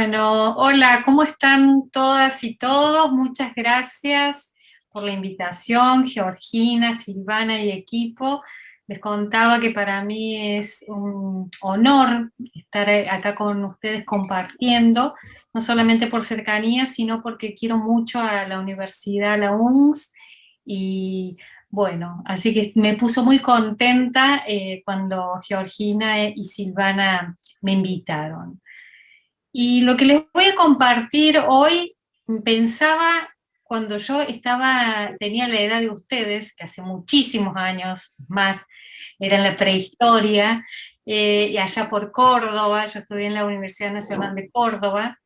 Bueno, hola, ¿cómo están todas y todos? Muchas gracias por la invitación, Georgina, Silvana y equipo. Les contaba que para mí es un honor estar acá con ustedes compartiendo, no solamente por cercanía, sino porque quiero mucho a la Universidad, a la UNS, y bueno, así que me puso muy contenta cuando Georgina y Silvana me invitaron. Y lo que les voy a compartir hoy, pensaba cuando yo tenía la edad de ustedes, que hace muchísimos años más, era en la prehistoria, y allá por Córdoba, yo estudié en la Universidad Nacional de Córdoba,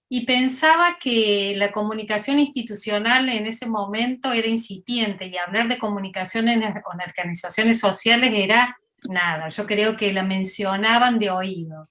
y pensaba que la comunicación institucional en ese momento era incipiente, y hablar de comunicación en organizaciones sociales era nada, yo creo que la mencionaban de oído.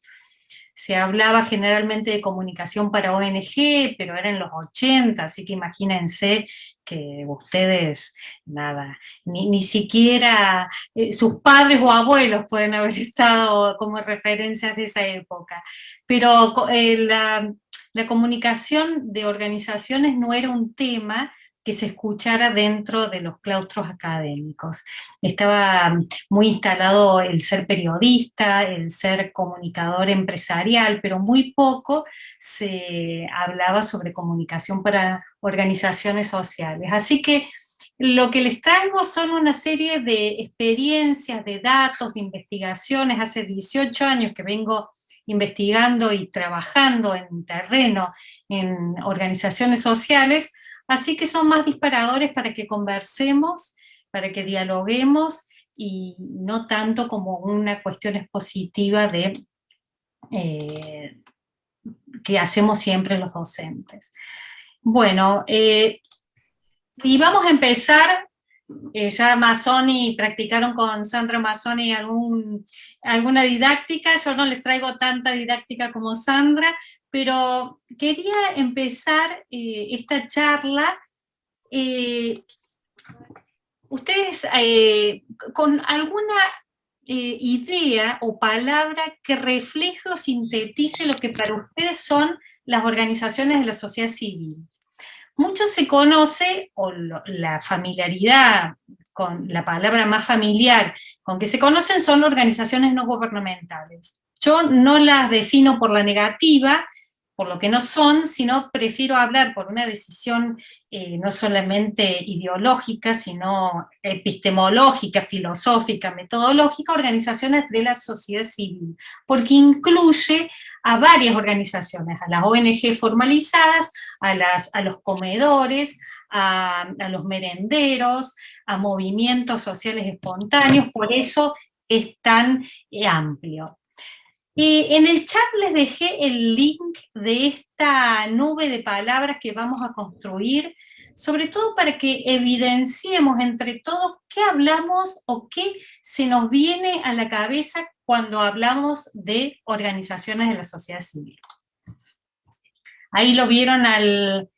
Se hablaba generalmente de comunicación para ONG, pero era en los 80, así que imagínense que ustedes, nada, ni siquiera sus padres o abuelos pueden haber estado como referencias de esa época. Pero la comunicación de organizaciones no era un tema que se escuchara dentro de los claustros académicos. Estaba muy instalado el ser periodista, el ser comunicador empresarial, pero muy poco se hablaba sobre comunicación para organizaciones sociales. Así que lo que les traigo son una serie de experiencias, de datos, de investigaciones. Hace 18 años que vengo investigando y trabajando en terreno, en organizaciones sociales, así que son más disparadores para que conversemos, para que dialoguemos, y no tanto como una cuestión expositiva eh, que hacemos siempre los docentes. Bueno, y vamos a empezar. Ya Mazzoni, practicaron con Sandra Mazzoni alguna didáctica. Yo no les traigo tanta didáctica como Sandra, pero quería empezar esta charla eh, ustedes con alguna idea o palabra que refleje o sintetice lo que para ustedes son las organizaciones de la sociedad civil. Mucho se conoce, o la familiaridad con la palabra más familiar con que se conocen son organizaciones no gubernamentales. Yo no las defino por la negativa, por lo que no son, sino prefiero hablar por una decisión no solamente ideológica, sino epistemológica, filosófica, metodológica, organizaciones de la sociedad civil, porque incluye a varias organizaciones, a las ONG formalizadas, a los comedores, a los merenderos, a movimientos sociales espontáneos, por eso es tan amplio. En el chat les dejé el link de esta nube de palabras que vamos a construir, sobre todo para que evidenciemos entre todos qué hablamos o qué se nos viene a la cabeza cuando hablamos de organizaciones de la sociedad civil. Ahí lo vieron al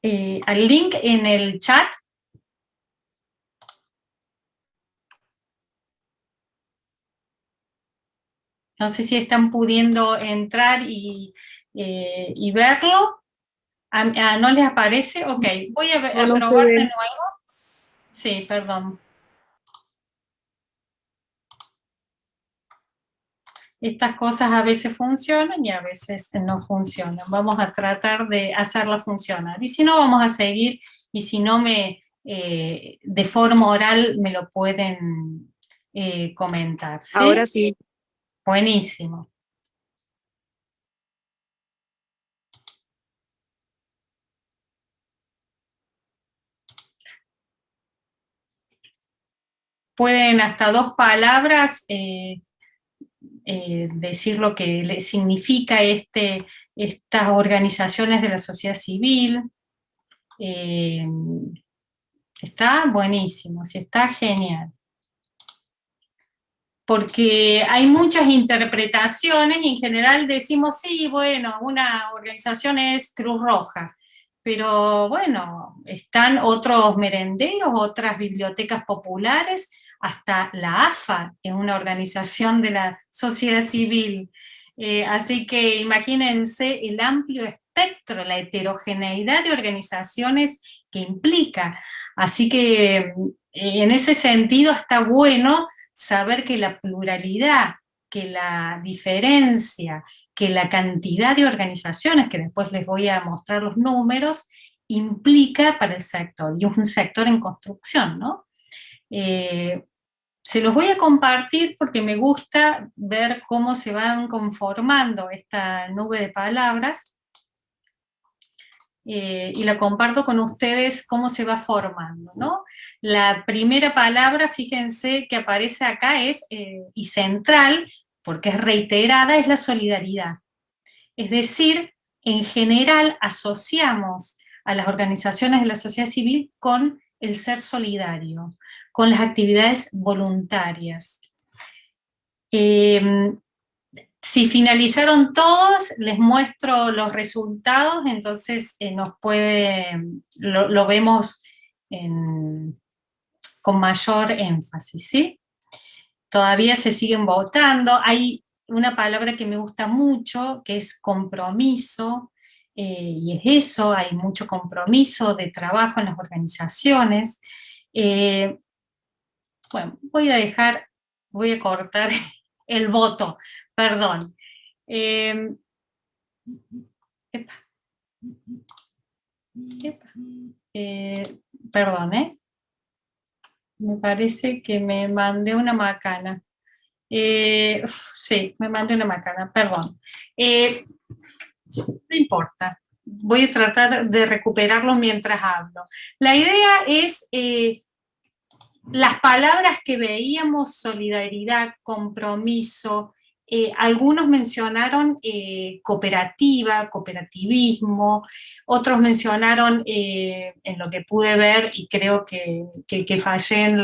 link en el chat. No sé si están pudiendo entrar y verlo. ¿No les aparece? Ok, voy a No se probar de ve. nuevo. Sí, perdón. Estas cosas a veces funcionan y a veces no funcionan. Vamos a tratar de hacerla funcionar. Y si no, vamos a seguir. Y si no, de forma oral me lo pueden comentar. Ahora ¿Sí? sí. Buenísimo. Pueden hasta dos palabras decir lo que le significa estas organizaciones de la sociedad civil. Eh, Está buenísimo, sí, está genial. Porque hay muchas interpretaciones y en general decimos, sí, bueno, una organización es Cruz Roja, pero bueno, están otros merenderos, otras bibliotecas populares, hasta la AFA es una organización de la sociedad civil. Así que imagínense el amplio espectro, la heterogeneidad de organizaciones que implica. Así que en ese sentido está bueno saber que la pluralidad, que la diferencia, que la cantidad de organizaciones, que después les voy a mostrar los números, implica para el sector, y es un sector en construcción, ¿no? Se los voy a compartir porque me gusta ver cómo se van conformando esta nube de palabras, y la comparto con ustedes cómo se va formando, ¿no? La primera palabra, fíjense que aparece acá es, y central, porque es reiterada, es la solidaridad. Es decir, en general asociamos a las organizaciones de la sociedad civil con el ser solidario, con las actividades voluntarias. Si finalizaron todos, les muestro los resultados, entonces lo vemos con mayor énfasis, ¿sí? Todavía se siguen votando. Hay una palabra que me gusta mucho, que es compromiso, y es eso, hay mucho compromiso de trabajo en las organizaciones. Bueno, voy a cortar el voto, perdón. Epa, epa, perdón, me parece que me mandé una macana. Sí, me mandé una macana, perdón. No importa, voy a tratar de recuperarlo mientras hablo. La idea es, las palabras que veíamos, solidaridad, compromiso, algunos mencionaron cooperativa, cooperativismo, otros mencionaron, en lo que pude ver, y creo que fallé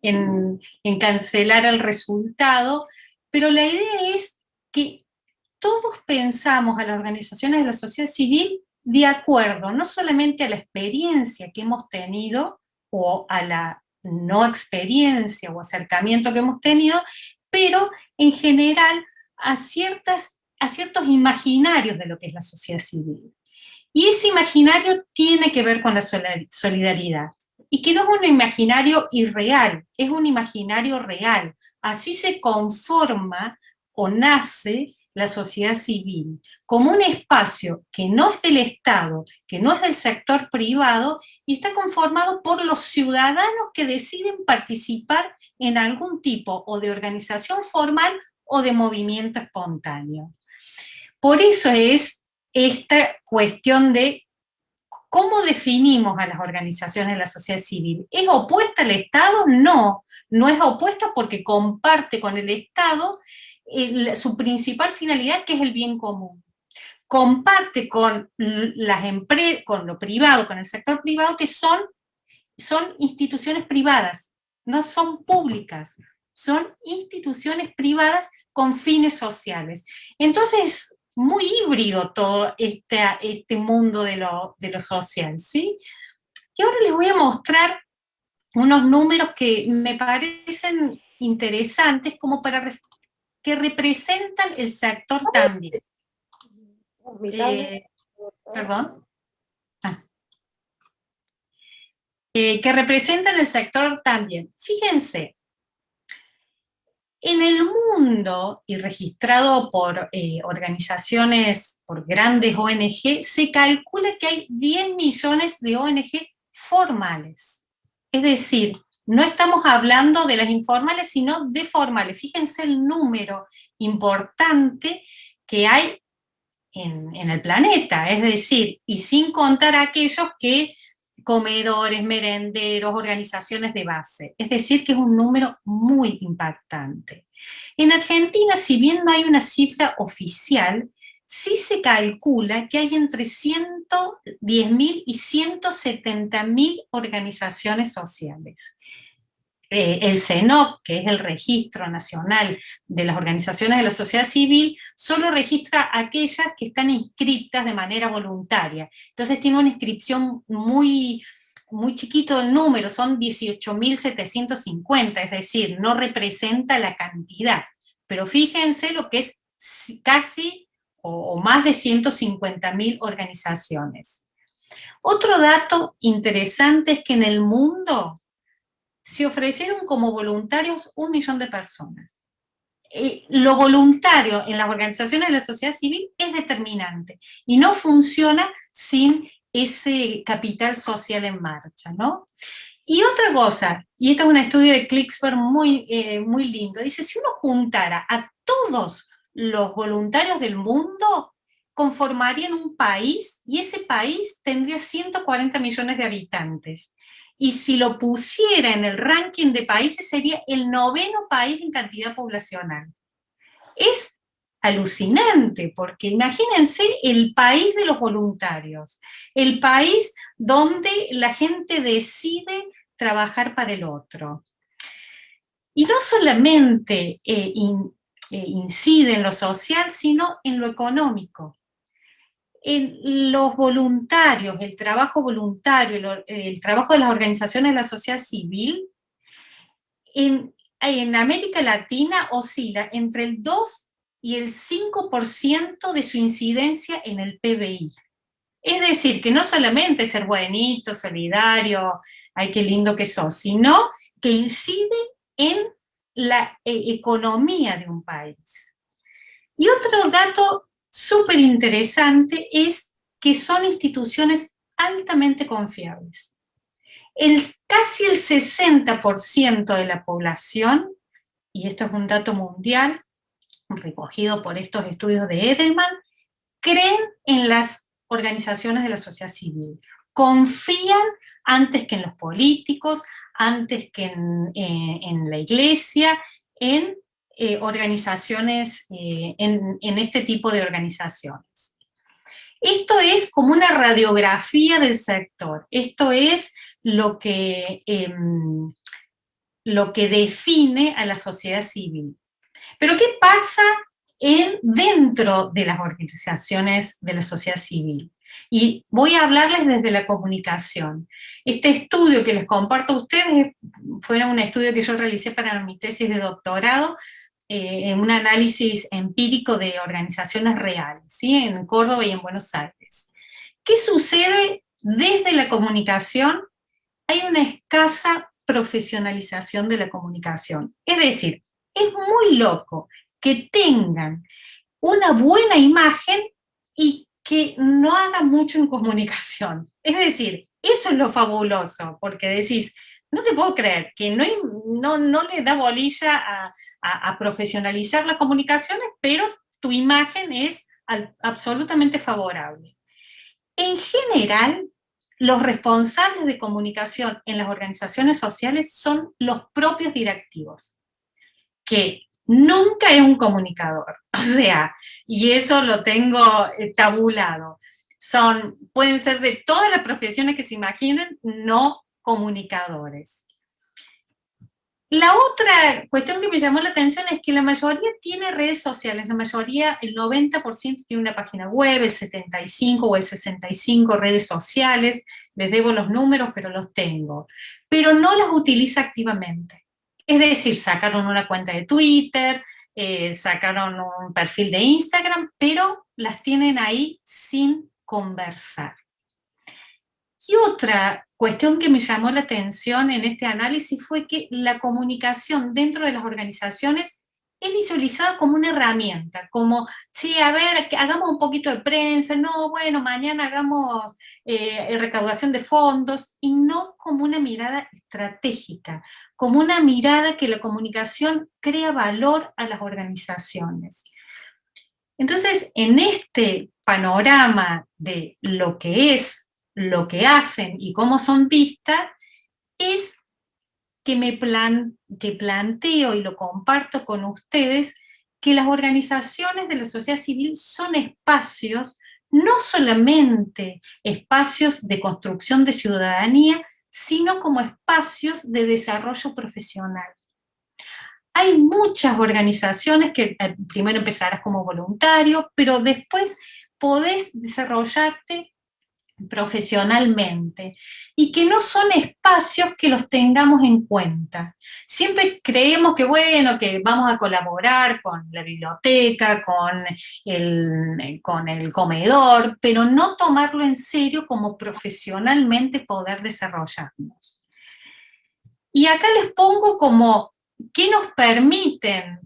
en cancelar el resultado, pero la idea es que todos pensamos a las organizaciones de la sociedad civil de acuerdo no solamente a la experiencia que hemos tenido, o a la no experiencia o acercamiento que hemos tenido, pero en general a ciertos imaginarios de lo que es la sociedad civil. Y ese imaginario tiene que ver con la solidaridad. Y que no es un imaginario irreal, es un imaginario real. Así se conforma o nace la sociedad civil, como un espacio que no es del Estado, que no es del sector privado, y está conformado por los ciudadanos que deciden participar en algún tipo o de organización formal o de movimiento espontáneo. Por eso es esta cuestión de cómo definimos a las organizaciones de la sociedad civil. ¿Es opuesta al Estado? No, no es opuesta porque comparte con el Estado su principal finalidad, que es el bien común. Comparte con las empresas, con lo privado, con el sector privado, que son instituciones privadas, no son públicas, son instituciones privadas con fines sociales. Entonces, muy híbrido todo este mundo de lo social, ¿sí? Y ahora les voy a mostrar unos números que me parecen interesantes como que representan el sector también. Perdón. Que representan el sector también. Fíjense, en el mundo, y registrado por organizaciones, por grandes ONG, se calcula que hay 10 millones de ONG formales. Es decir, no estamos hablando de las informales, sino de formales. Fíjense el número importante que hay en el planeta, es decir, y sin contar aquellos que comedores, merenderos, organizaciones de base. Es decir, que es un número muy impactante. En Argentina, si bien no hay una cifra oficial, sí se calcula que hay entre 110.000 y 170.000 organizaciones sociales. El CENOC, que es el Registro Nacional de las Organizaciones de la Sociedad Civil, solo registra aquellas que están inscritas de manera voluntaria. Entonces tiene una inscripción muy, muy chiquito el número, son 18.750, es decir, no representa la cantidad. Pero fíjense lo que es casi o más de 150.000 organizaciones. Otro dato interesante es que en el mundo se ofrecieron como voluntarios 1 millón de personas. Lo voluntario en las organizaciones de la sociedad civil es determinante y no funciona sin ese capital social en marcha, ¿no? Y otra cosa, y este es un estudio de Klicksberg muy lindo, dice, si uno juntara a todos los voluntarios del mundo, conformarían un país, y ese país tendría 140 millones de habitantes. Y si lo pusiera en el ranking de países, sería el 9º país en cantidad poblacional. Es alucinante, porque imagínense el país de los voluntarios, el país donde la gente decide trabajar para el otro. Y no solamente incide en lo social, sino en lo económico. En los voluntarios, el trabajo voluntario, el trabajo de las organizaciones de la sociedad civil, en América Latina oscila entre el 2 y el 5% de su incidencia en el PBI. Es decir, que no solamente ser buenito, solidario, ay, qué lindo que sos, sino que incide en la economía de un país. Y otro dato súper interesante es que son instituciones altamente confiables. Casi el 60% de la población, y esto es un dato mundial, recogido por estos estudios de Edelman, creen en las organizaciones de la sociedad civil, confían antes que en los políticos, antes que en la iglesia, en organizaciones, en este tipo de organizaciones. Esto es como una radiografía del sector, esto es lo que define a la sociedad civil. Pero ¿qué pasa dentro de las organizaciones de la sociedad civil? Y voy a hablarles desde la comunicación. Este estudio que les comparto a ustedes fue un estudio que yo realicé para mi tesis de doctorado, en un análisis empírico de organizaciones reales, ¿sí? En Córdoba y en Buenos Aires. ¿Qué sucede desde la comunicación? Hay una escasa profesionalización de la comunicación. Es decir, es muy loco que tengan una buena imagen y que no hagan mucho en comunicación. Es decir, eso es lo fabuloso, porque decís, no te puedo creer que no le da bolilla a profesionalizar las comunicaciones, pero tu imagen es absolutamente favorable. En general, los responsables de comunicación en las organizaciones sociales son los propios directivos, que nunca es un comunicador, o sea, y eso lo tengo tabulado. Pueden ser de todas las profesiones que se imaginen, no comunicadores. La otra cuestión que me llamó la atención es que la mayoría tiene redes sociales, la mayoría, el 90% tiene una página web, el 75 o el 65 redes sociales, les debo los números, pero los tengo, pero no las utiliza activamente. Es decir, sacaron una cuenta de Twitter, sacaron un perfil de Instagram, pero las tienen ahí sin conversar. Y otra cuestión que me llamó la atención en este análisis fue que la comunicación dentro de las organizaciones es visualizada como una herramienta, como, sí, a ver, hagamos un poquito de prensa, no, bueno, mañana hagamos recaudación de fondos, y no como una mirada estratégica, como una mirada que la comunicación crea valor a las organizaciones. Entonces, en este panorama de lo que es, lo que hacen y cómo son vistas, es que planteo y lo comparto con ustedes, que las organizaciones de la sociedad civil son espacios, no solamente espacios de construcción de ciudadanía, sino como espacios de desarrollo profesional. Hay muchas organizaciones que primero empezarás como voluntario, pero después podés desarrollarte profesionalmente, y que no son espacios que los tengamos en cuenta. Siempre creemos que, bueno, que vamos a colaborar con la biblioteca, con el comedor, pero no tomarlo en serio como profesionalmente poder desarrollarnos. Y acá les pongo como, ¿qué nos permiten?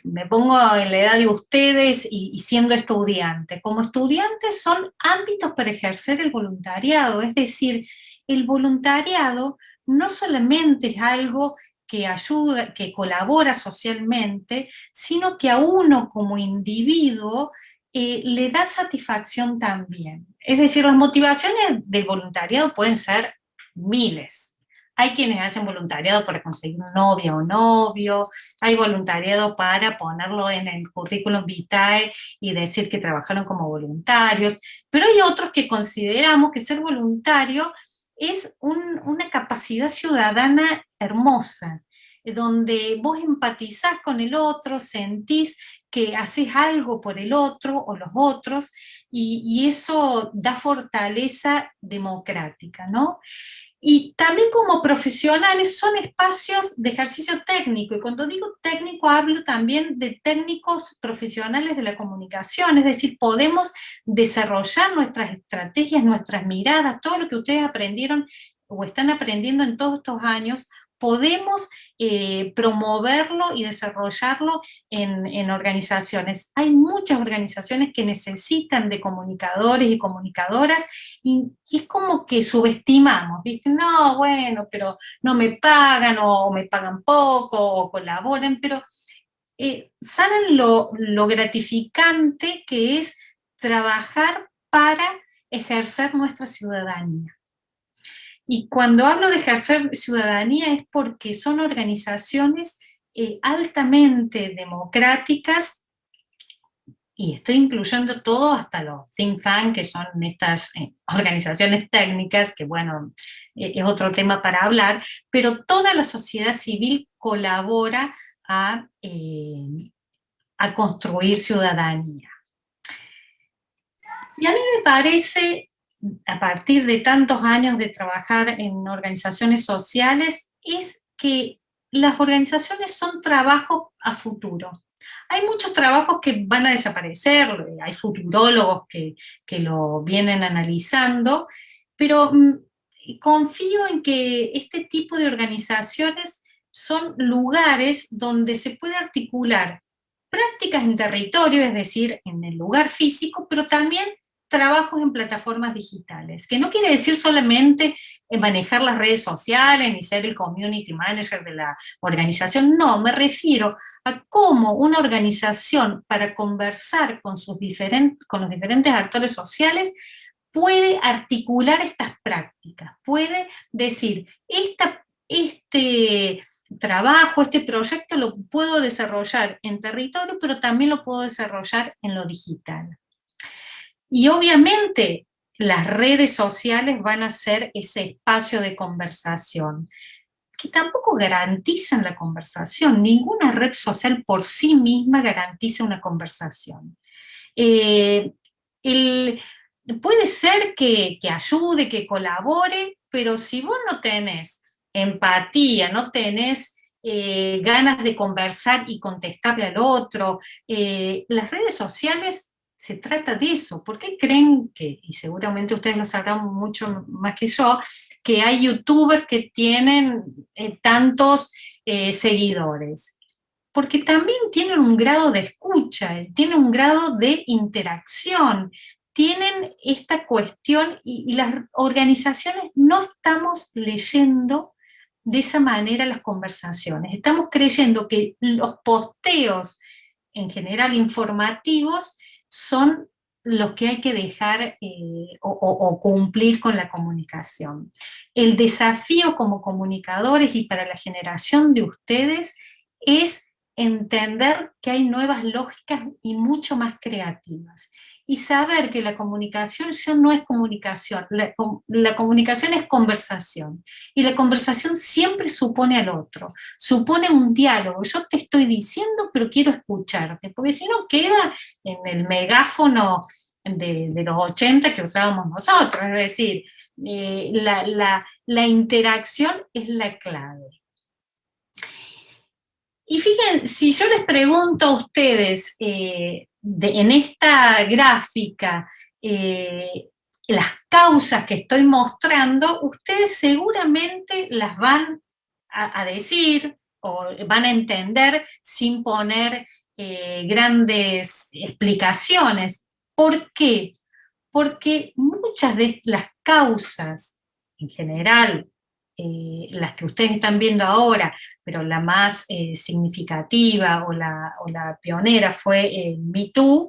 Me pongo en la edad de ustedes y siendo estudiante. Como estudiantes son ámbitos para ejercer el voluntariado, es decir, el voluntariado no solamente es algo que ayuda, que colabora socialmente, sino que a uno como individuo le da satisfacción también. Es decir, las motivaciones del voluntariado pueden ser miles. Hay quienes hacen voluntariado para conseguir un novio o novio, hay voluntariado para ponerlo en el currículum vitae y decir que trabajaron como voluntarios, pero hay otros que consideramos que ser voluntario es una capacidad ciudadana hermosa, donde vos empatizás con el otro, sentís que haces algo por el otro o los otros, y eso da fortaleza democrática, ¿no? Y también como profesionales son espacios de ejercicio técnico, y cuando digo técnico hablo también de técnicos profesionales de la comunicación, es decir, podemos desarrollar nuestras estrategias, nuestras miradas, todo lo que ustedes aprendieron o están aprendiendo en todos estos años, podemos promoverlo y desarrollarlo en organizaciones. Hay muchas organizaciones que necesitan de comunicadores y comunicadoras, y es como que subestimamos, ¿viste? No, bueno, pero no me pagan, o me pagan poco, o colaboran, pero saben lo gratificante que es trabajar para ejercer nuestra ciudadanía. Y cuando hablo de ejercer ciudadanía es porque son organizaciones altamente democráticas, y estoy incluyendo todo hasta los think tank, que son estas organizaciones técnicas, que bueno, es otro tema para hablar, pero toda la sociedad civil colabora a construir ciudadanía. Y a mí me parece, a partir de tantos años de trabajar en organizaciones sociales, es que las organizaciones son trabajos a futuro. Hay muchos trabajos que van a desaparecer, hay futurólogos que lo vienen analizando, pero confío en que este tipo de organizaciones son lugares donde se puede articular prácticas en territorio, es decir, en el lugar físico, pero también trabajos en plataformas digitales, que no quiere decir solamente manejar las redes sociales ni ser el community manager de la organización, no, me refiero a cómo una organización, para conversar con los diferentes actores sociales, puede articular estas prácticas, puede decir, este trabajo, este proyecto lo puedo desarrollar en territorio, pero también lo puedo desarrollar en lo digital. Y obviamente las redes sociales van a ser ese espacio de conversación, que tampoco garantizan la conversación. Ninguna red social por sí misma garantiza una conversación. Puede ser que ayude, que colabore, pero si vos no tenés empatía, no tenés ganas de conversar y contestarle al otro, las redes sociales se trata de eso. ¿Por qué creen que, y seguramente ustedes lo sabrán mucho más que yo, que hay youtubers que tienen tantos seguidores? Porque también tienen un grado de escucha, tienen un grado de interacción, tienen esta cuestión, y las organizaciones no estamos leyendo de esa manera las conversaciones, estamos creyendo que los posteos, en general informativos, son los que hay que dejar o cumplir con la comunicación. El desafío como comunicadores y para la generación de ustedes es entender que hay nuevas lógicas y mucho más creativas. Y saber que la comunicación ya no es comunicación, la comunicación es conversación. Y la conversación siempre supone al otro, supone un diálogo. Yo te estoy diciendo, pero quiero escucharte, porque si no queda en el megáfono de los 80 que usábamos nosotros, es decir, la interacción es la clave. Y fíjense, si yo les pregunto a ustedes en esta gráfica las causas que estoy mostrando, ustedes seguramente las van a decir o van a entender sin poner grandes explicaciones. ¿Por qué? Porque muchas de las causas, en general, las que ustedes están viendo ahora, pero la más significativa o la pionera fue Me Too,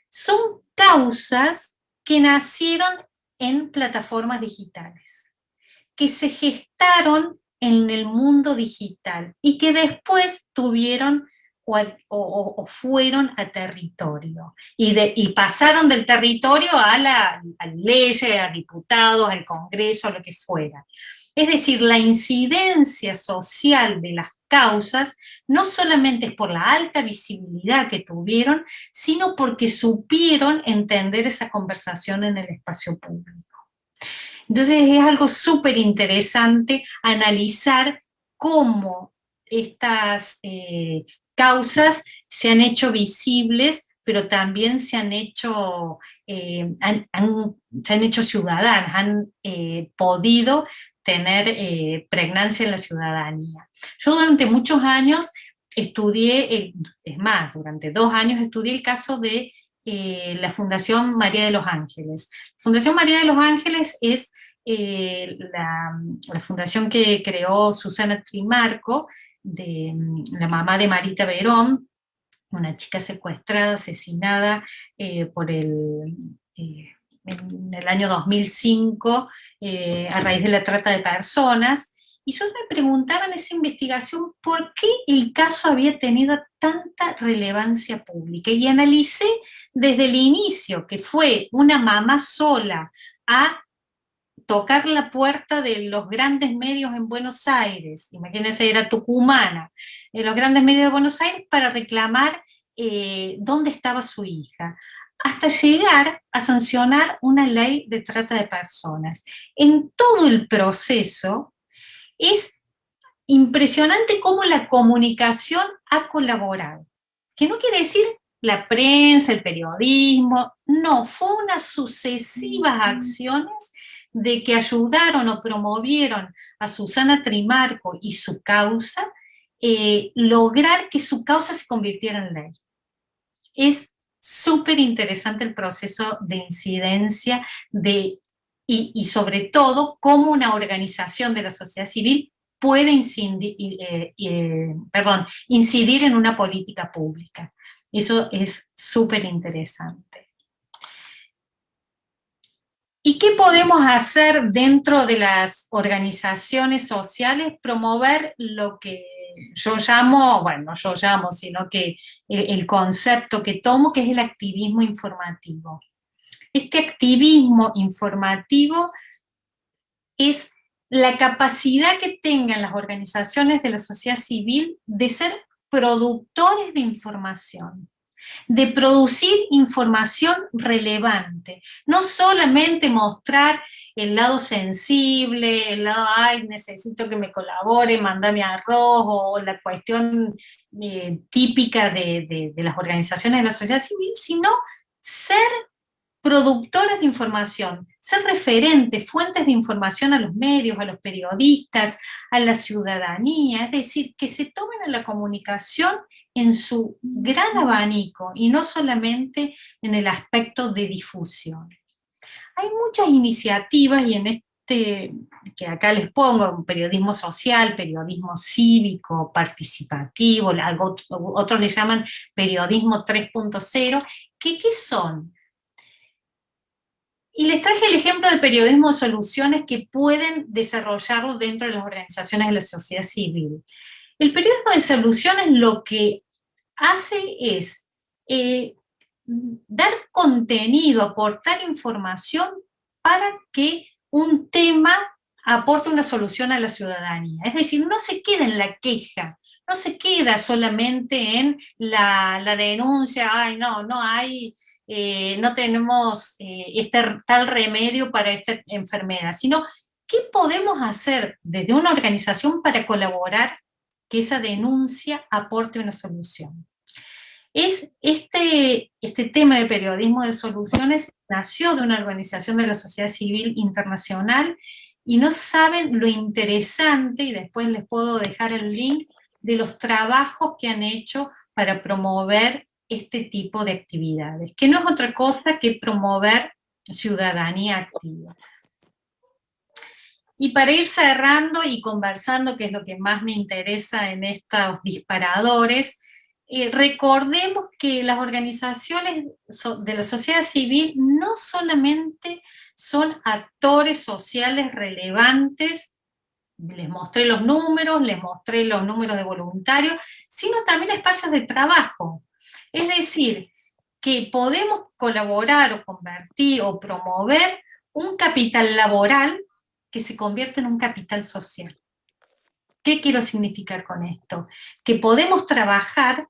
son causas que nacieron en plataformas digitales, que se gestaron en el mundo digital y que después tuvieron o fueron a territorio y pasaron del territorio a leyes, a diputados, al Congreso, a lo que fuera. Es decir, la incidencia social de las causas no solamente es por la alta visibilidad que tuvieron, sino porque supieron entender esa conversación en el espacio público. Entonces es algo súper interesante analizar cómo estas causas se han hecho visibles, pero también se han hecho, se han hecho ciudadanas, han podido tener pregnancia en la ciudadanía. Yo durante muchos años estudié, es más, durante 2 años estudié el caso de la Fundación María de los Ángeles. Fundación María de los Ángeles es la fundación que creó Susana Trimarco, la mamá de Marita Verón, una chica secuestrada, asesinada en el año 2005 a raíz de la trata de personas. Y yo me preguntaba en esa investigación por qué el caso había tenido tanta relevancia pública. Y analicé desde el inicio, que fue una mamá sola a tocar la puerta de los grandes medios en Buenos Aires, imagínense, era tucumana, en los grandes medios de Buenos Aires para reclamar dónde estaba su hija, hasta llegar a sancionar una ley de trata de personas. En todo el proceso es impresionante cómo la comunicación ha colaborado, que no quiere decir la prensa, el periodismo, no, fue unas sucesivas acciones de que ayudaron o promovieron a Susana Trimarco y su causa, lograr que su causa se convirtiera en ley. Es súper interesante el proceso de incidencia y sobre todo cómo una organización de la sociedad civil puede incidir en una política pública. Eso es súper interesante. ¿Y qué podemos hacer dentro de las organizaciones sociales? Promover lo que yo llamo, bueno, no yo llamo, sino que el concepto que tomo, que es el activismo informativo. Este activismo informativo es la capacidad que tengan las organizaciones de la sociedad civil de ser productores de información, de producir información relevante, no solamente mostrar el lado sensible, el lado, ay, necesito que me colabore, mandame arroz, o la cuestión típica de las organizaciones de la sociedad civil, sino ser productores de información, ser referentes, fuentes de información a los medios, a los periodistas, a la ciudadanía, es decir, que se tomen a la comunicación en su gran abanico y no solamente en el aspecto de difusión. Hay muchas iniciativas y en este, que acá les pongo, periodismo social, periodismo cívico, participativo, otros le llaman periodismo 3.0, ¿qué son? Y les traje el ejemplo del periodismo de soluciones que pueden desarrollarlo dentro de las organizaciones de la sociedad civil. El periodismo de soluciones lo que hace es dar contenido, aportar información para que un tema aporte una solución a la ciudadanía. Es decir, no se queda en la queja, no se queda solamente en la denuncia, ay, no hay no tenemos este tal remedio para esta enfermedad, sino qué podemos hacer desde una organización para colaborar que esa denuncia aporte una solución. Este tema de periodismo de soluciones nació de una organización de la sociedad civil internacional, y no saben lo interesante, y después les puedo dejar el link, de los trabajos que han hecho para promover este tipo de actividades, que no es otra cosa que promover ciudadanía activa. Y para ir cerrando y conversando, que es lo que más me interesa en estos disparadores, recordemos que las organizaciones de la sociedad civil no solamente son actores sociales relevantes, les mostré los números de voluntarios, sino también espacios de trabajo. Es decir, que podemos colaborar o convertir o promover un capital laboral que se convierte en un capital social. ¿Qué quiero significar con esto? Que podemos trabajar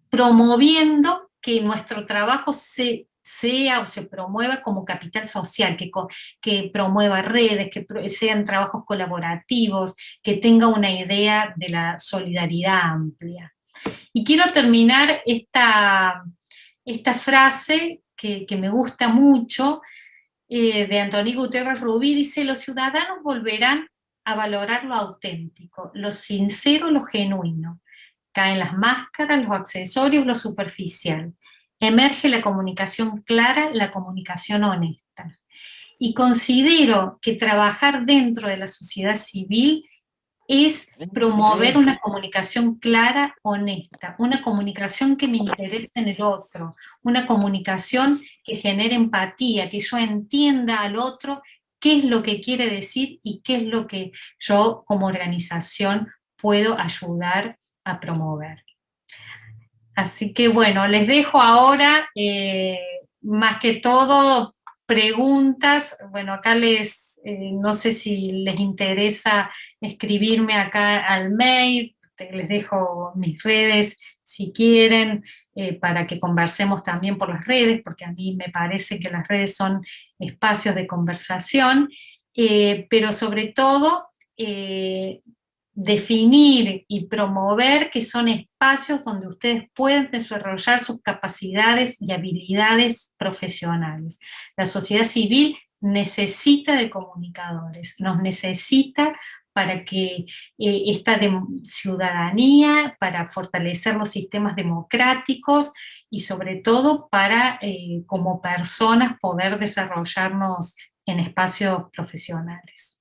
promoviendo que nuestro trabajo sea o se promueva como capital social, que promueva redes, que sean trabajos colaborativos, que tenga una idea de la solidaridad amplia. Y quiero terminar esta frase que me gusta mucho, de Antoni Gutiérrez Rubí. Dice: los ciudadanos volverán a valorar lo auténtico, lo sincero, lo genuino. Caen las máscaras, los accesorios, lo superficial. Emerge la comunicación clara, la comunicación honesta. Y considero que trabajar dentro de la sociedad civil es promover una comunicación clara, honesta, una comunicación que me interese en el otro, una comunicación que genere empatía, que yo entienda al otro qué es lo que quiere decir y qué es lo que yo como organización puedo ayudar a promover. Así que bueno, les dejo ahora, más que todo, preguntas. Bueno, acá no sé si les interesa escribirme acá al mail, les dejo mis redes si quieren, para que conversemos también por las redes, porque a mí me parece que las redes son espacios de conversación, pero sobre todo definir y promover que son espacios donde ustedes pueden desarrollar sus capacidades y habilidades profesionales. La sociedad civil necesita de comunicadores, nos necesita para que esta ciudadanía, para fortalecer los sistemas democráticos y sobre todo para, como personas, poder desarrollarnos en espacios profesionales.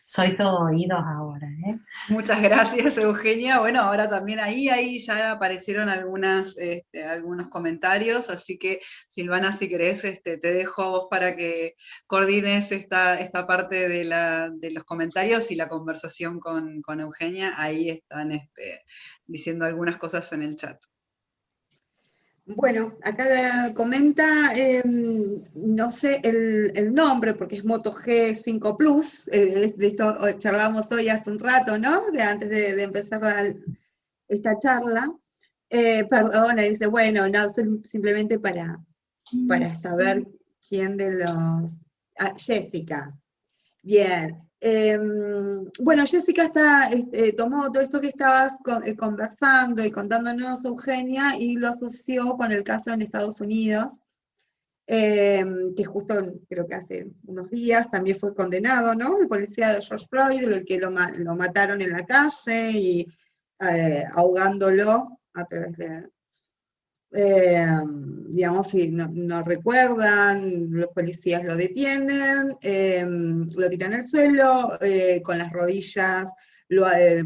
Soy todo oídos ahora, ¿eh? Muchas gracias, Eugenia. Bueno, ahora también ahí ya aparecieron algunos comentarios, así que Silvana, si querés, te dejo a vos para que coordines esta parte de los comentarios y la conversación con Eugenia. Ahí están diciendo algunas cosas en el chat. Bueno, acá comenta, no sé el nombre, porque es Moto G5 Plus, de esto charlábamos hoy hace un rato, ¿no? Antes de empezar esta charla. Perdona, dice, bueno, no, simplemente para saber quién de los... Ah, Jessica. Bien. Bueno, Jessica tomó todo esto que estabas conversando y contándonos, Eugenia, y lo asoció con el caso en Estados Unidos, que justo creo que hace unos días también fue condenado, ¿no? El policía de George Floyd, el que lo mataron en la calle y ahogándolo a través de... digamos, si no recuerdan, los policías lo detienen, lo tiran al suelo, con las rodillas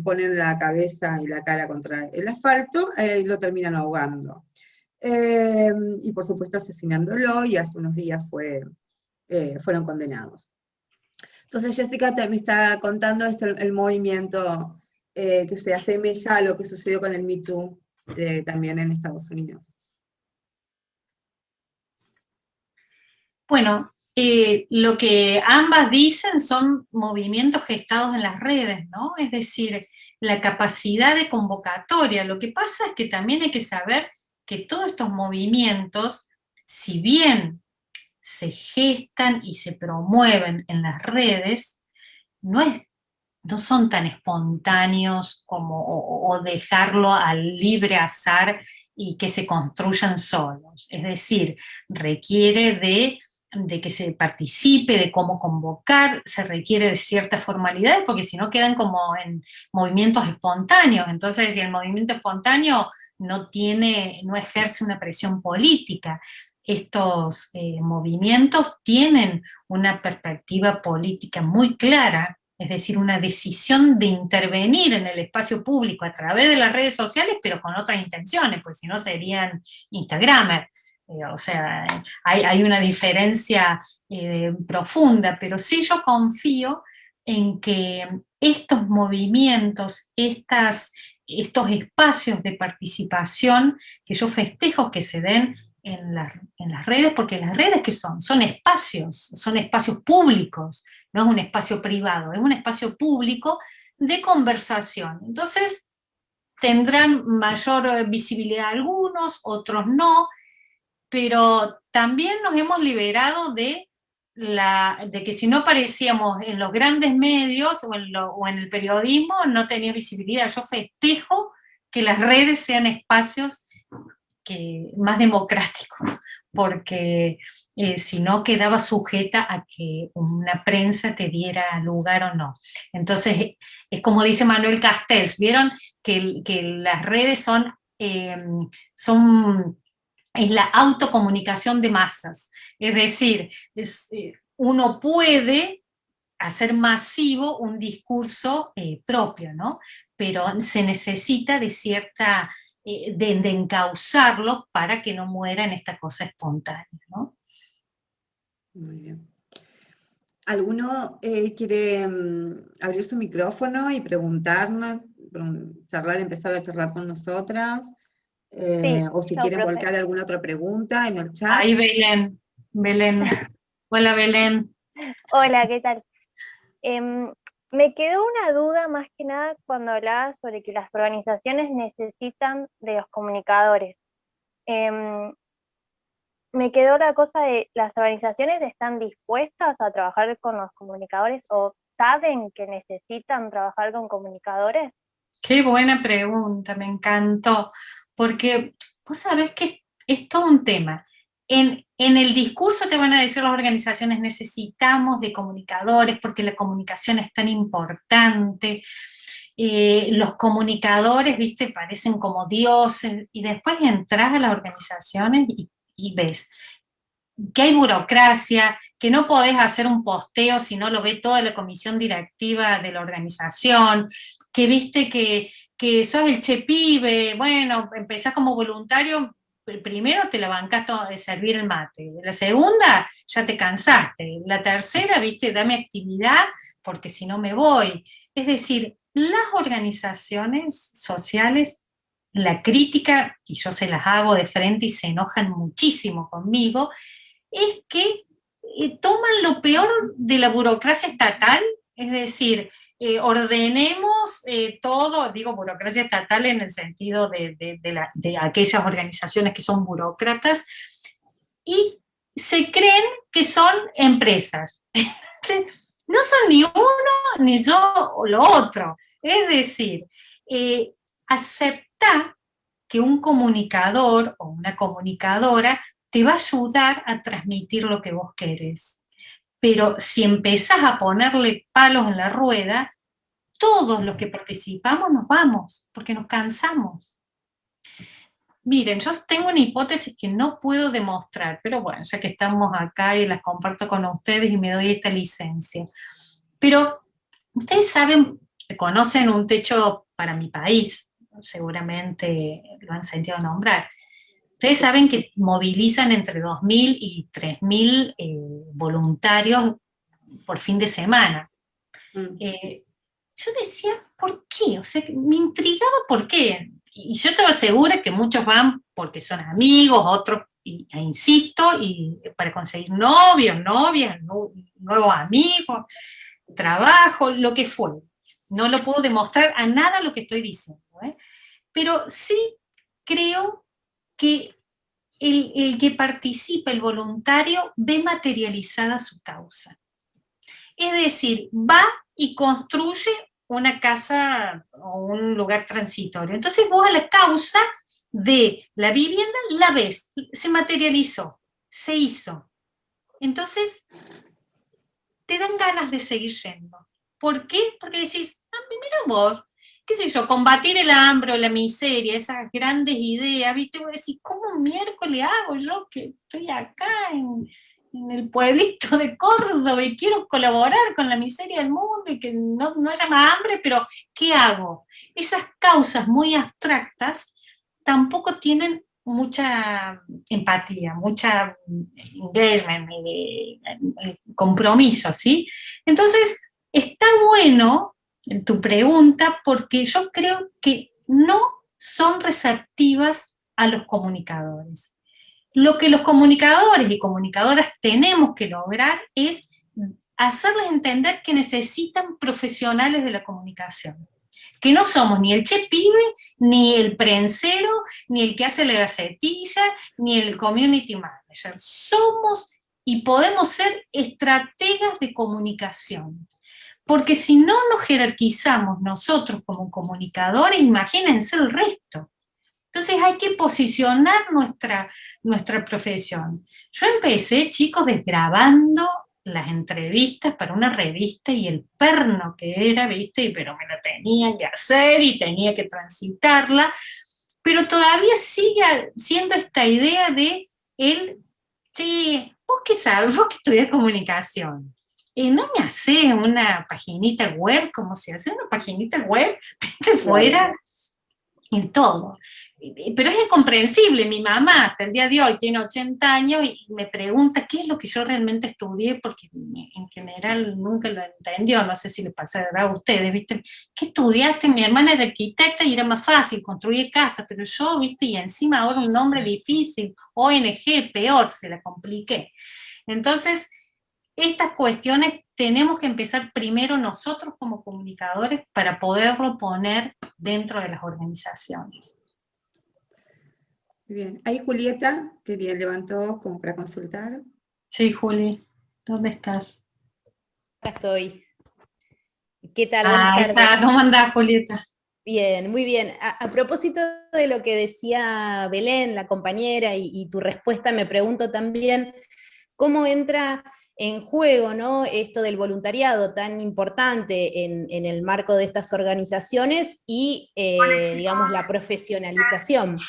ponen la cabeza y la cara contra el asfalto, y lo terminan ahogando. Y por supuesto asesinándolo, y hace unos días fueron condenados. Entonces Jessica me está contando esto, el movimiento que se asemeja a lo que sucedió con el Me Too, también en Estados Unidos. Bueno, lo que ambas dicen son movimientos gestados en las redes, ¿no? Es decir, la capacidad de convocatoria. Lo que pasa es que también hay que saber que todos estos movimientos, si bien se gestan y se promueven en las redes, no son tan espontáneos como o dejarlo al libre azar y que se construyan solos. Es decir, requiere de que se participe, de cómo convocar, se requiere de ciertas formalidades, porque si no quedan como en movimientos espontáneos. Entonces, si el movimiento espontáneo no ejerce una presión política, estos movimientos tienen una perspectiva política muy clara, es decir, una decisión de intervenir en el espacio público a través de las redes sociales, pero con otras intenciones, pues si no serían Instagramers. O sea, hay una diferencia profunda, pero sí yo confío en que estos movimientos, estos espacios de participación, que yo festejo que se den en las redes, porque las redes ¿qué son? Son espacios públicos, no es un espacio privado, es un espacio público de conversación. Entonces, tendrán mayor visibilidad algunos, otros no, pero también nos hemos liberado de que si no aparecíamos en los grandes medios o en el periodismo, no tenía visibilidad. Yo festejo que las redes sean espacios más democráticos, porque si no quedaba sujeta a que una prensa te diera lugar o no. Entonces, es como dice Manuel Castells, ¿vieron? Que las redes es la autocomunicación de masas, es decir, uno puede hacer masivo un discurso propio, ¿no? Pero se necesita de de encauzarlo para que no muera en esta cosa espontánea, ¿no? Muy bien. ¿Alguno quiere abrir su micrófono y preguntarnos, empezar a charlar con nosotras? Sí, O si yo, quieren profe. volcar alguna otra pregunta en el chat. Ahí Belén. Hola Belén. Hola, ¿qué tal? Me quedó una duda más que nada cuando hablaba sobre que las organizaciones necesitan de los comunicadores. Me quedó la cosa de, ¿las organizaciones están dispuestas a trabajar con los comunicadores o saben que necesitan trabajar con comunicadores? Qué buena pregunta, me encantó, porque vos sabés que es todo un tema. En el discurso te van a decir las organizaciones, necesitamos de comunicadores porque la comunicación es tan importante. Los comunicadores, viste, parecen como dioses, y después entras a las organizaciones y ves que hay burocracia, que no podés hacer un posteo si no lo ve toda la comisión directiva de la organización, que viste que sos el chepibe, bueno, empezás como voluntario, primero te la bancás de servir el mate, la segunda ya te cansaste, la tercera, viste, dame actividad porque si no me voy. Es decir, las organizaciones sociales, la crítica, y yo se las hago de frente y se enojan muchísimo conmigo, es que toman lo peor de la burocracia estatal, es decir, ordenemos todo, digo burocracia estatal en el sentido de aquellas organizaciones que son burócratas, y se creen que son empresas. No son ni uno ni yo o lo otro. Es decir, acepta que un comunicador o una comunicadora te va a ayudar a transmitir lo que vos querés. Pero si empezás a ponerle palos en la rueda, todos los que participamos nos vamos, porque nos cansamos. Miren, yo tengo una hipótesis que no puedo demostrar, pero bueno, ya que estamos acá y las comparto con ustedes y me doy esta licencia. Pero ustedes saben, conocen Un Techo para mi País, seguramente lo han sentido nombrar. Ustedes saben que movilizan entre 2.000 y 3.000 voluntarios por fin de semana. Yo decía, ¿por qué? O sea, me intrigaba por qué. Y yo estaba segura que muchos van porque son amigos, otros e insisto, y para conseguir novios, novias, nuevos amigos, trabajo, lo que fue. No lo puedo demostrar a nada lo que estoy diciendo, ¿eh? Pero sí creo que el que participa, el voluntario, ve materializada su causa. Es decir, va y construye una casa o un lugar transitorio. Entonces vos a la causa de la vivienda la ves, se materializó, se hizo. Entonces te dan ganas de seguir yendo. ¿Por qué? Porque decís, mira vos, qué sé yo, combatir el hambre o la miseria, esas grandes ideas, ¿viste? Vos decís, ¿cómo miércoles hago yo que estoy acá en el pueblito de Córdoba y quiero colaborar con la miseria del mundo y que no haya más hambre, pero ¿qué hago? Esas causas muy abstractas tampoco tienen mucha empatía, mucha engagement, compromiso, ¿sí? Entonces, está bueno en tu pregunta porque yo creo que no son receptivas a los comunicadores. Lo que los comunicadores y comunicadoras tenemos que lograr es hacerles entender que necesitan profesionales de la comunicación, que no somos ni el che pibe, ni el prensero, ni el que hace la gacetilla, ni el community manager. Somos y podemos ser estrategas de comunicación. Porque si no nos jerarquizamos nosotros como comunicadores, imagínense el resto. Entonces hay que posicionar nuestra profesión. Yo empecé, chicos, desgrabando las entrevistas para una revista y el perno que era, ¿viste? Pero me la tenía que hacer y tenía que transitarla, pero todavía sigue siendo esta idea de che, vos qué sabes, vos que estudias comunicación, ¿no me hace una paginita web como se hace una paginita web de fuera? En todo. Pero es incomprensible, mi mamá hasta el día de hoy tiene 80 años y me pregunta qué es lo que yo realmente estudié, porque en general nunca lo entendió, no sé si le pasará a ustedes, ¿viste? ¿Qué estudiaste? Mi hermana era arquitecta y era más fácil, construir casas, pero yo, ¿viste? Y encima ahora un nombre difícil, ONG, peor, se la compliqué. Entonces, estas cuestiones tenemos que empezar primero nosotros como comunicadores para poderlo poner dentro de las organizaciones. Bien, ahí Julieta, que levantó como para consultar. Sí, Juli, ¿dónde estás? Acá estoy. ¿Qué tal? Buenas tardes. Está. ¿Cómo andás, Julieta? Bien, muy bien. A propósito de lo que decía Belén, la compañera, y tu respuesta, me pregunto también cómo entra en juego, ¿no?, esto del voluntariado tan importante en el marco de estas organizaciones y, digamos, la profesionalización.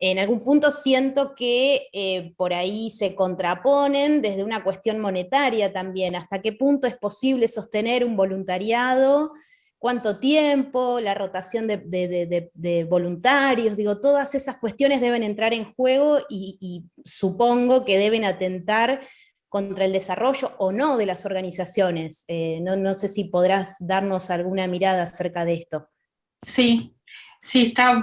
En algún punto siento que por ahí se contraponen desde una cuestión monetaria también. ¿Hasta qué punto es posible sostener un voluntariado? ¿Cuánto tiempo? La rotación de voluntarios. Digo, todas esas cuestiones deben entrar en juego y supongo que deben atentar contra el desarrollo o no de las organizaciones. No sé si podrás darnos alguna mirada acerca de esto. Sí. Sí, está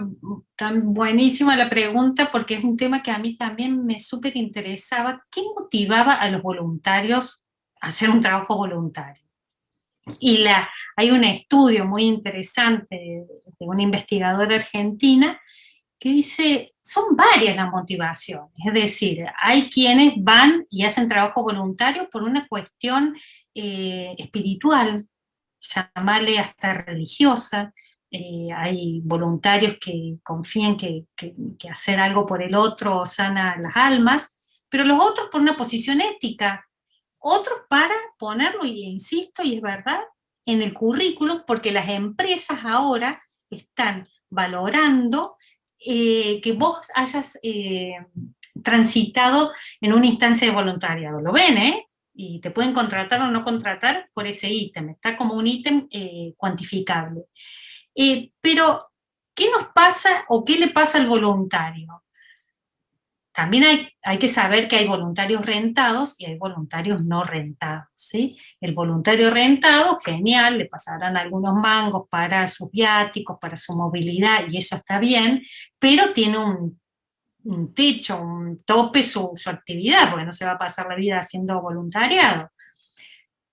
buenísima la pregunta porque es un tema que a mí también me súper interesaba. ¿Qué motivaba a los voluntarios a hacer un trabajo voluntario? Y hay un estudio muy interesante de una investigadora argentina que dice, son varias las motivaciones, es decir, hay quienes van y hacen trabajo voluntario por una cuestión espiritual, llamarle hasta religiosa. Hay voluntarios que confían que hacer algo por el otro sana las almas, pero los otros por una posición ética, otros para ponerlo, y insisto, y es verdad, en el currículum, porque las empresas ahora están valorando que vos hayas transitado en una instancia de voluntariado. Lo ven, ¿eh? Y te pueden contratar o no contratar por ese ítem, está como un ítem cuantificable. Pero, ¿qué nos pasa o qué le pasa al voluntario? También hay que saber que hay voluntarios rentados y hay voluntarios no rentados, ¿sí? El voluntario rentado, genial, le pasarán algunos mangos para sus viáticos, para su movilidad, y eso está bien, pero tiene un techo, un tope su actividad, porque no se va a pasar la vida haciendo voluntariado.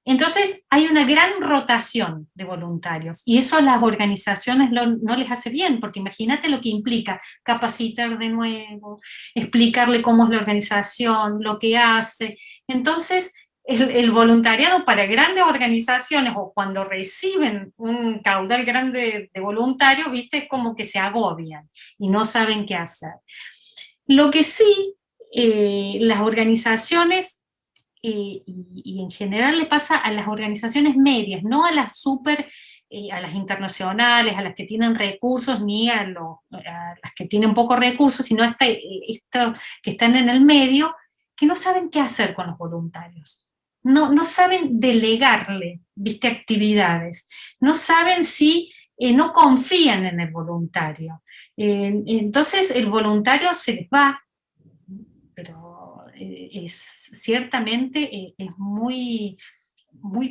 Entonces hay una gran rotación de voluntarios y eso a las organizaciones no les hace bien, porque imagínate lo que implica capacitar de nuevo, explicarle cómo es la organización, lo que hace. Entonces el voluntariado para grandes organizaciones o cuando reciben un caudal grande de voluntarios, viste, como que se agobian y no saben qué hacer. Lo que sí, las organizaciones y en general le pasa a las organizaciones medias, no a las a las internacionales, a las que tienen recursos, ni a las que tienen pocos recursos, sino a estos que están en el medio, que no saben qué hacer con los voluntarios. No saben delegarle, viste, actividades. No saben si no confían en el voluntario. Entonces el voluntario se les va, pero ciertamente es muy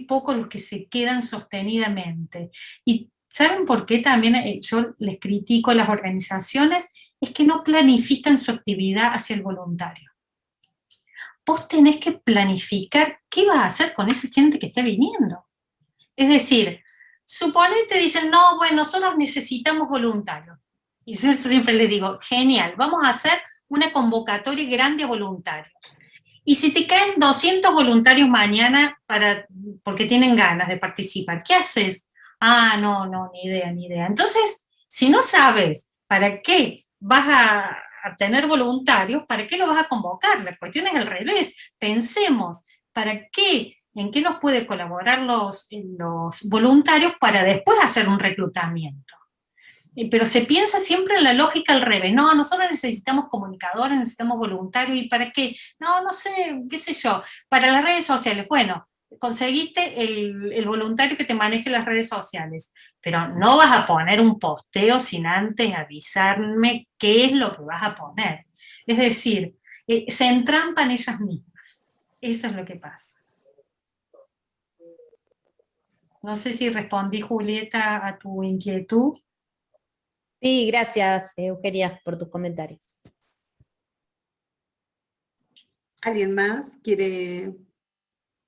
poco los que se quedan sostenidamente. ¿Y saben por qué también yo les critico a las organizaciones? Es que no planifican su actividad hacia el voluntario. Vos tenés que planificar qué vas a hacer con esa gente que está viniendo. Es decir, suponete, dicen, no, bueno, nosotros necesitamos voluntarios. Y yo siempre les digo, genial, vamos a hacer una convocatoria grande a voluntarios. Y si te caen 200 voluntarios mañana porque tienen ganas de participar, ¿qué haces? Ah, no, ni idea. Entonces, si no sabes para qué vas a tener voluntarios, ¿para qué lo vas a convocar? La cuestión es al revés. Pensemos, ¿para qué? ¿En qué nos puede colaborar los voluntarios para después hacer un reclutamiento? Pero se piensa siempre en la lógica al revés. No, nosotros necesitamos comunicadores, necesitamos voluntarios, ¿y para qué? No sé, qué sé yo, para las redes sociales. Bueno, conseguiste el voluntario que te maneje las redes sociales, pero no vas a poner un posteo sin antes avisarme qué es lo que vas a poner. Es decir, se entrampan ellas mismas. Eso es lo que pasa. No sé si respondí, Julieta, a tu inquietud. Sí, gracias, Eugenia, por tus comentarios. ¿Alguien más quiere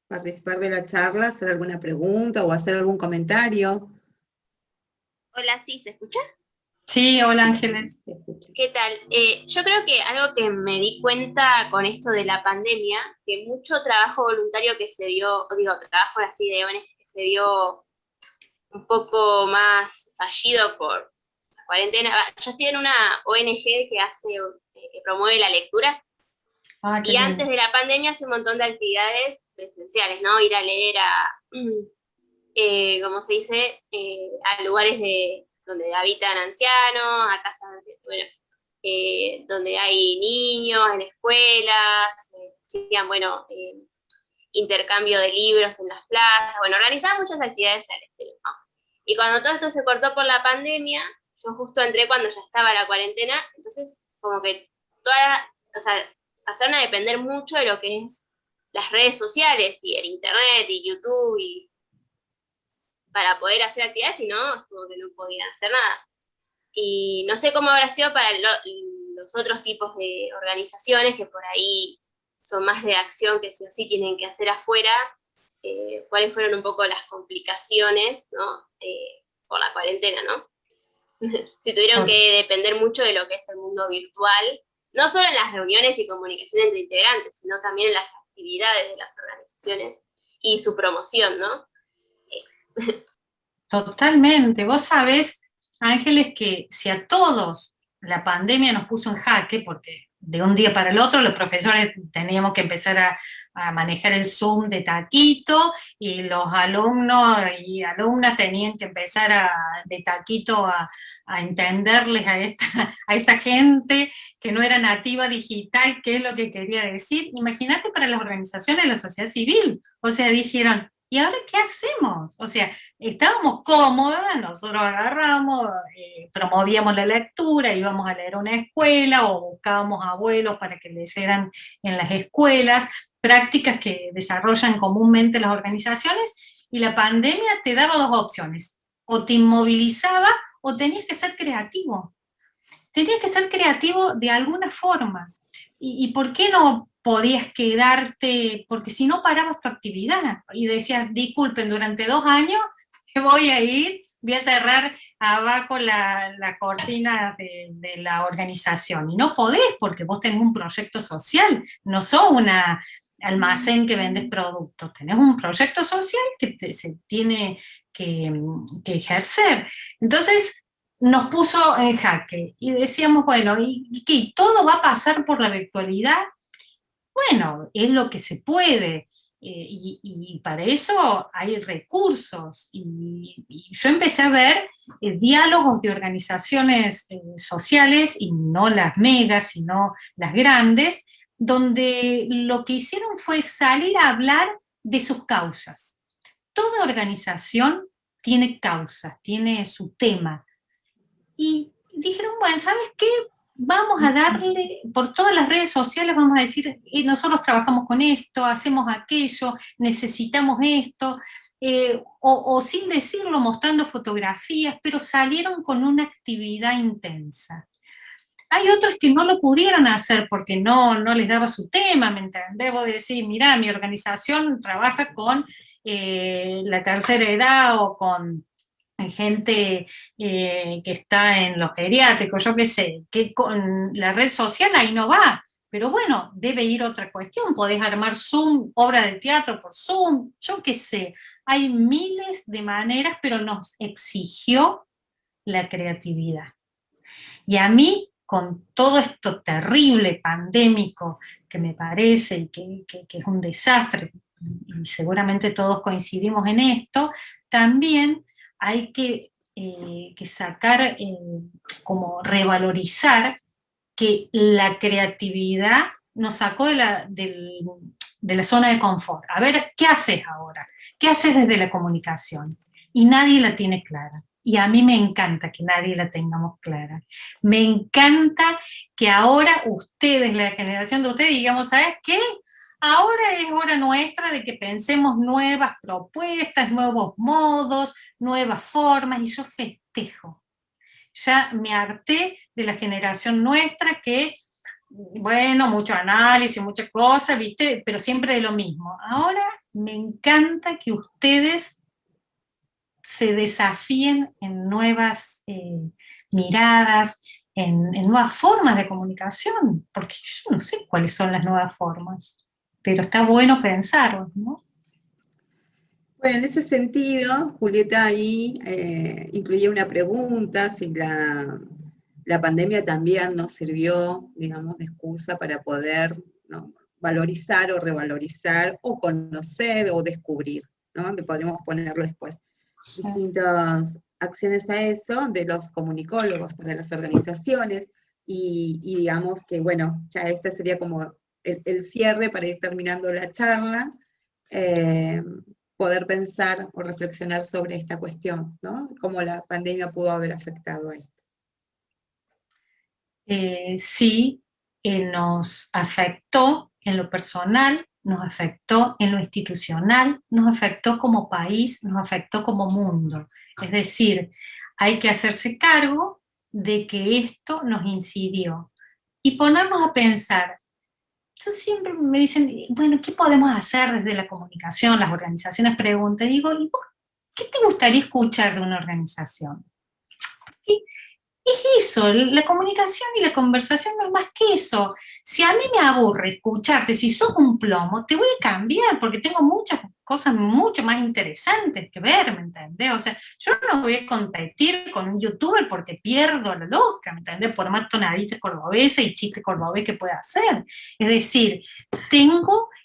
participar de la charla, hacer alguna pregunta o hacer algún comentario? Hola, ¿sí se escucha? Sí, hola Ángeles. ¿Qué tal? Yo creo que algo que me di cuenta con esto de la pandemia, que mucho trabajo voluntario que se vio, trabajo así de ONG que se vio un poco más fallido por la cuarentena. Yo estoy en una ONG que promueve la lectura, y antes de la pandemia hace un montón de actividades presenciales, ¿no? Ir a leer ¿cómo se dice? A lugares donde habitan ancianos, a casas, bueno, donde hay niños, en escuelas, hacían, intercambio de libros en las plazas, organizaban muchas actividades al exterior, ¿no? Y cuando todo esto se cortó por la pandemia, yo justo entré cuando ya estaba la cuarentena, entonces como que pasaron a depender mucho de lo que es las redes sociales y el internet y YouTube y para poder hacer actividades, si no, es como que no podían hacer nada. Y no sé cómo habrá sido para los otros tipos de organizaciones que por ahí son más de acción que sí o sí tienen que hacer afuera, cuáles fueron un poco las complicaciones, ¿no? Por la cuarentena, ¿no? Si tuvieron que depender mucho de lo que es el mundo virtual, no solo en las reuniones y comunicación entre integrantes, sino también en las actividades de las organizaciones y su promoción, ¿no? Eso. Totalmente. Vos sabés, Ángeles, que si a todos la pandemia nos puso en jaque, porque de un día para el otro los profesores teníamos que empezar a manejar el Zoom de taquito, y los alumnos y alumnas tenían que empezar de taquito a entenderles a esta gente que no era nativa digital qué es lo que quería decir. Imagínate para las organizaciones de la sociedad civil. O sea, dijeron, ¿y ahora qué hacemos? O sea, estábamos cómodas, nosotros agarramos, promovíamos la lectura, íbamos a leer a una escuela o buscábamos abuelos para que leyeran en las escuelas, prácticas que desarrollan comúnmente las organizaciones, y la pandemia te daba dos opciones: o te inmovilizaba o tenías que ser creativo. tenías que ser creativo de alguna forma. ¿Y por qué no podías quedarte? Porque si no parabas tu actividad y decías, disculpen, durante 2 años me voy a ir, voy a cerrar abajo la cortina de la organización. Y no podés porque vos tenés un proyecto social, no sos una almacén que vendes productos, tenés un proyecto social que se tiene que ejercer. Entonces, nos puso en jaque y decíamos, bueno, ¿y qué? ¿Todo va a pasar por la virtualidad? Bueno, es lo que se puede, y para eso hay recursos. Y yo empecé a ver diálogos de organizaciones sociales, y no las megas, sino las grandes, donde lo que hicieron fue salir a hablar de sus causas. Toda organización tiene causas, tiene su tema. Y dijeron, bueno, ¿sabes qué? Vamos a darle, por todas las redes sociales vamos a decir, nosotros trabajamos con esto, hacemos aquello, necesitamos esto, o sin decirlo, mostrando fotografías, pero salieron con una actividad intensa. Hay otros que no lo pudieron hacer porque no les daba su tema, ¿me entendés? Vos decís, mirá, mi organización trabaja con la tercera edad o con gente que está en los geriátricos, yo qué sé, que con la red social ahí no va, pero bueno, debe ir otra cuestión, podés armar Zoom, obra de teatro por Zoom, yo qué sé, hay miles de maneras, pero nos exigió la creatividad. Y a mí, con todo esto terrible, pandémico, que me parece y que es un desastre, y seguramente todos coincidimos en esto, también hay que sacar, como revalorizar que la creatividad nos sacó de la zona de confort. A ver, ¿qué haces ahora? ¿Qué haces desde la comunicación? Y nadie la tiene clara. Y a mí me encanta que nadie la tengamos clara. Me encanta que ahora ustedes, la generación de ustedes, digamos, ¿sabes qué? Ahora es hora nuestra de que pensemos nuevas propuestas, nuevos modos, nuevas formas, y yo festejo. Ya me harté de la generación nuestra que, bueno, mucho análisis, muchas cosas, ¿viste? Pero siempre de lo mismo. Ahora me encanta que ustedes se desafíen en nuevas miradas, en nuevas formas de comunicación, porque yo no sé cuáles son las nuevas formas, pero está bueno pensarlo, ¿no? Bueno, en ese sentido, Julieta ahí incluía una pregunta, si la pandemia también nos sirvió, digamos, de excusa para poder, ¿no?, valorizar o revalorizar, o conocer o descubrir, ¿no? Donde podríamos ponerlo después. Distintas acciones a eso de los comunicólogos para las organizaciones, y digamos que, bueno, ya este sería como el cierre para ir terminando la charla, poder pensar o reflexionar sobre esta cuestión, ¿no? Cómo la pandemia pudo haber afectado a esto. Sí, nos afectó en lo personal, nos afectó en lo institucional, nos afectó como país, nos afectó como mundo. Es decir, hay que hacerse cargo de que esto nos incidió y ponernos a pensar. Yo siempre me dicen, bueno, ¿qué podemos hacer desde la comunicación? Las organizaciones preguntan, y digo, ¿y vos qué te gustaría escuchar de una organización? ¿Qué? Es eso, la comunicación y la conversación no es más que eso. Si a mí me aburre escucharte, si sos un plomo, te voy a cambiar porque tengo muchas cosas mucho más interesantes que ver, ¿me entendés? O sea, yo no voy a competir con un youtuber porque pierdo a la loca, ¿me entendés? Por más tonadita cordobesa y chiste cordobés que pueda hacer. Es decir,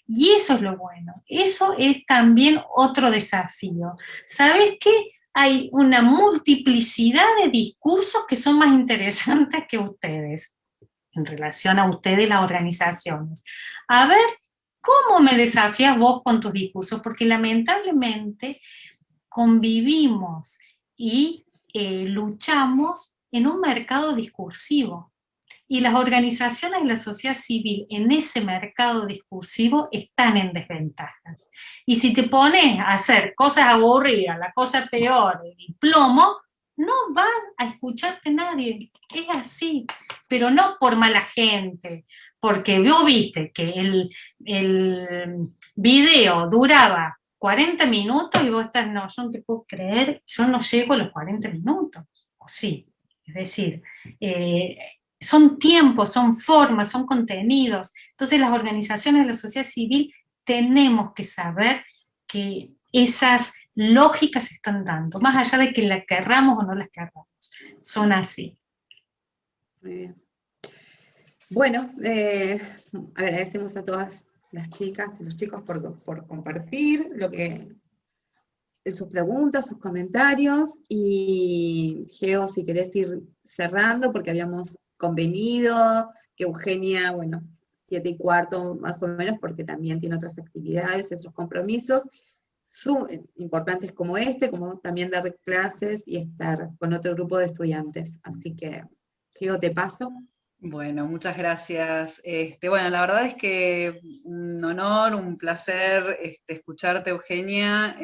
y eso es lo bueno, eso es también otro desafío. ¿Sabes qué? Hay una multiplicidad de discursos que son más interesantes que ustedes, en relación a ustedes, las organizaciones. A ver, ¿cómo me desafías vos con tus discursos? Porque lamentablemente convivimos y luchamos en un mercado discursivo. Y las organizaciones de la sociedad civil en ese mercado discursivo están en desventajas. Y si te pones a hacer cosas aburridas, la cosa peor, el plomo, no va a escucharte nadie, es así, pero no por mala gente, porque vos viste que el video duraba 40 minutos y vos estás, no, yo no te puedo creer, yo no llego a los 40 minutos, o sí, es decir, son tiempos, son formas, son contenidos. Entonces las organizaciones de la sociedad civil tenemos que saber que esas lógicas se están dando, más allá de que las querramos o no las querramos, son así. Muy bien. Bueno, agradecemos a todas las chicas y los chicos por compartir sus preguntas, sus comentarios, y Geo, si querés ir cerrando, porque habíamos convenido que Eugenia, bueno, 7:15 más o menos, porque también tiene otras actividades, otros compromisos, importantes como como también dar clases y estar con otro grupo de estudiantes. Así que, Geo, te paso. Bueno, muchas gracias. Bueno, la verdad es que un honor, un placer escucharte, Eugenia.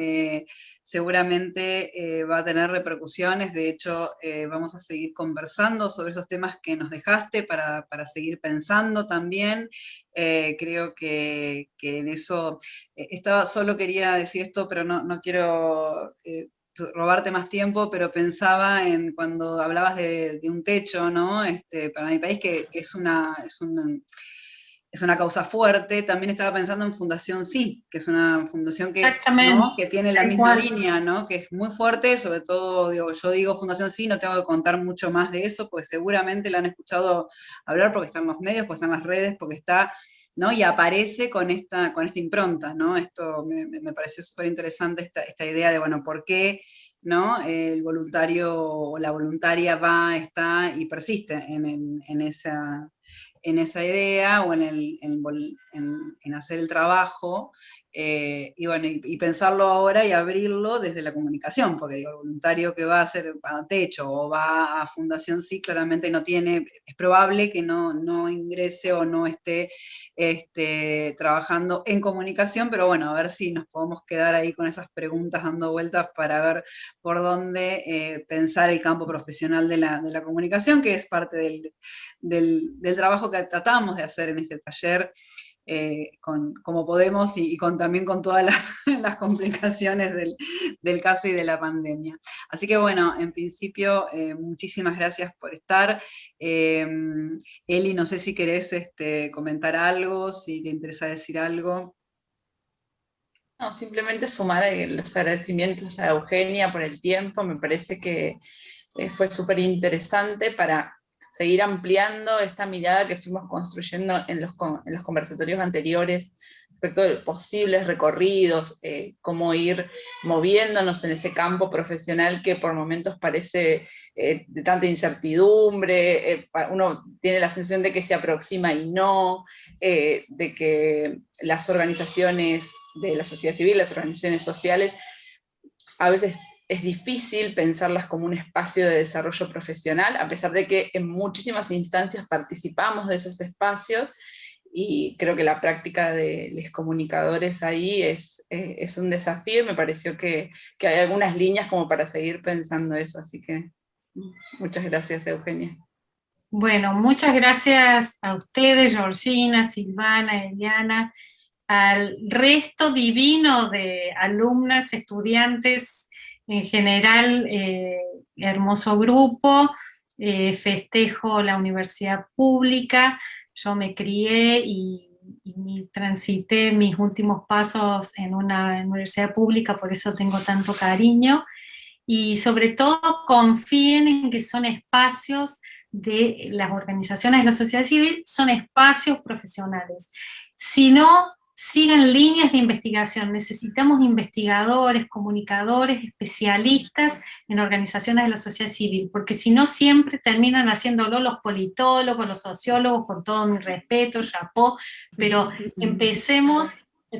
Seguramente va a tener repercusiones. De hecho, vamos a seguir conversando sobre esos temas que nos dejaste para seguir pensando también. Creo que en eso solo quería decir esto, pero no quiero robarte más tiempo, pero pensaba en cuando hablabas de un techo, ¿no? Para mi país, que es una causa fuerte. También estaba pensando en Fundación Sí, que es una fundación ¿no? que tiene la misma línea, ¿no? Que es muy fuerte, sobre todo, yo digo Fundación Sí, no tengo que contar mucho más de eso, pues seguramente la han escuchado hablar porque está en los medios, porque está en las redes, porque está, ¿no? Y aparece con esta impronta, ¿no? Esto me pareció súper interesante, esta idea de, bueno, ¿por qué, ¿no? El voluntario o la voluntaria está y persiste en esa idea o en hacer el trabajo, y bueno, y pensarlo ahora y abrirlo desde la comunicación, porque digo, el voluntario que va a hacer a Techo o va a Fundación Sí, claramente es probable que no ingrese o no esté trabajando en comunicación, pero bueno, a ver si nos podemos quedar ahí con esas preguntas dando vueltas para ver por dónde pensar el campo profesional de la comunicación, que es parte del trabajo que tratamos de hacer en este taller, como podemos y también con todas las complicaciones del caso y de la pandemia. Así que bueno, en principio, muchísimas gracias por estar. Eli, no sé si querés comentar algo, si te interesa decir algo. No, simplemente sumar los agradecimientos a Eugenia por el tiempo. Me parece que fue súper interesante para seguir ampliando esta mirada que fuimos construyendo en los conversatorios anteriores respecto de posibles recorridos, cómo ir moviéndonos en ese campo profesional que por momentos parece de tanta incertidumbre, uno tiene la sensación de que se aproxima y no, de que las organizaciones de la sociedad civil, las organizaciones sociales, a veces es difícil pensarlas como un espacio de desarrollo profesional, a pesar de que en muchísimas instancias participamos de esos espacios, y creo que la práctica de los comunicadores ahí es un desafío, y me pareció que hay algunas líneas como para seguir pensando eso, así que muchas gracias, Eugenia. Bueno, muchas gracias a ustedes, Georgina, Silvana, Eliana, al resto divino de alumnas, estudiantes, en general, hermoso grupo, festejo la universidad pública. Yo me crié y transité mis últimos pasos en una universidad pública, por eso tengo tanto cariño, y sobre todo confíen en que son espacios de las organizaciones de la sociedad civil, son espacios profesionales. Si no, sigan líneas de investigación. Necesitamos investigadores, comunicadores, especialistas en organizaciones de la sociedad civil, porque si no siempre terminan haciéndolo los politólogos, los sociólogos, con todo mi respeto, chapeau, pero empecemos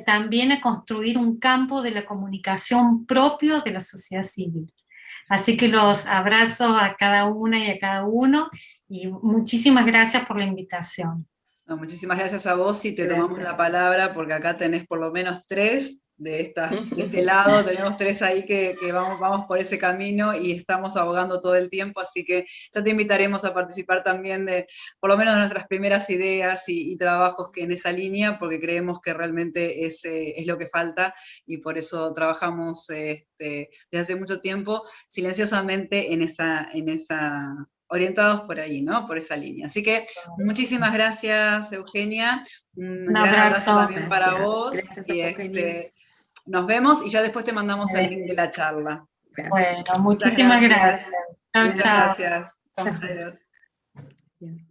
también a construir un campo de la comunicación propio de la sociedad civil. Así que los abrazo a cada una y a cada uno, y muchísimas gracias por la invitación. No, muchísimas gracias a vos, y te tomamos la palabra, porque acá tenés por lo menos 3 de este lado, tenemos 3 ahí que vamos por ese camino y estamos abogando todo el tiempo, así que ya te invitaremos a participar también de, por lo menos, de nuestras primeras ideas y trabajos que en esa línea, porque creemos que realmente es lo que falta, y por eso trabajamos desde hace mucho tiempo, silenciosamente en esa orientados por ahí, ¿no? Por esa línea. Así que muchísimas gracias, Eugenia. Un gran abrazo también para vos. Gracias, Y Eugenia. nos vemos y ya después te mandamos el link de la charla. Gracias. Bueno, muchísimas gracias. Chao, Muchas chao. gracias. Chao. Adiós. Yes.